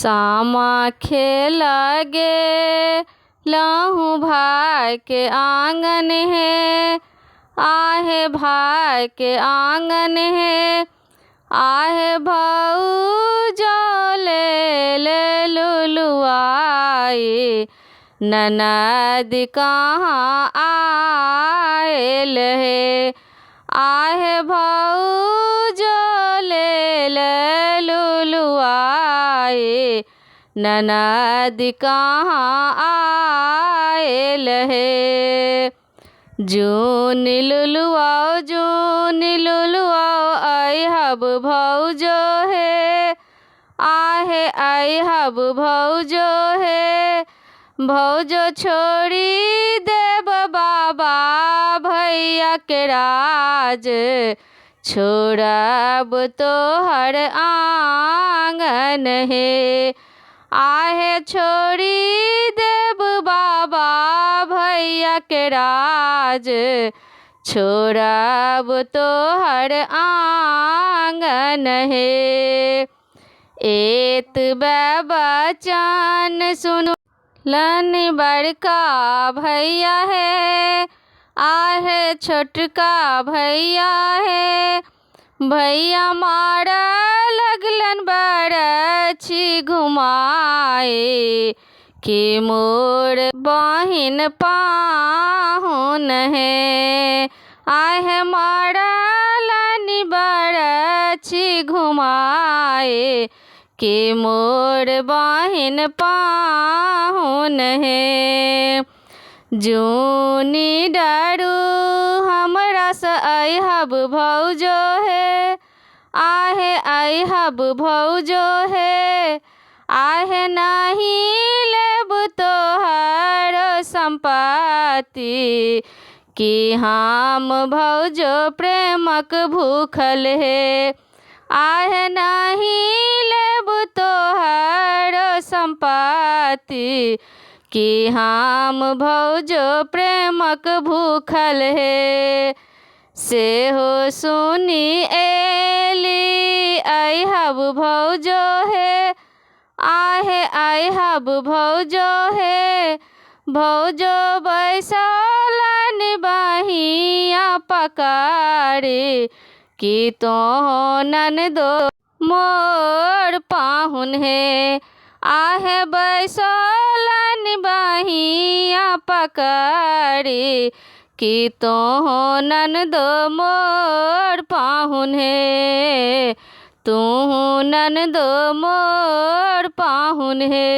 सामा खेला गे लहू भाई के आंगन है, आहे भाई के आंगन है, आहे भौजो ले ले लुलुआई, ननद कहाँ आयल है, आहे भौजो ले ले लुलुआई, ननद कहाँ आयल है। जून लुलुआओ अहब भौजो है, आहे अहब भौजो है, भौजो छोड़ी देव बाबा भैया के राज, छोड़ब तोहर आंगन है, आहे छोड़ी देव बाबा भैया के राज, छोड़ब तोहर आंगन है। एत बचन सुनो लन बड़का भैया है, आहे छोटका भैया है, भैया मारा लगलन बरछी घुमाए, कि मोर बहिन पाहुन है, आहे मारा लानी बरछी घुमाए, कि मोर बहिन पाहुन है। जूनी डारू हमरा से अहब भौजो है, आहे अहब भौजो है, आहे नहीं लेब तोहर संपत्ति, कि हम भौजो प्रेमक भूखल है, आहे नहीं लेब तोहर संपत्ति, कि हम भौजो प्रेमक भूखल है। से हो सुनी एली अहब भौजो है, आहे अहब भौजो है, भौजो बैसलन बहिया पकारे, कि तो ननदो मोर पाहुन है, आहे बैसलन बहिया पकारे, कि तो ननदो मोर पाहुन है, तू ननदो मोर पाहुन है।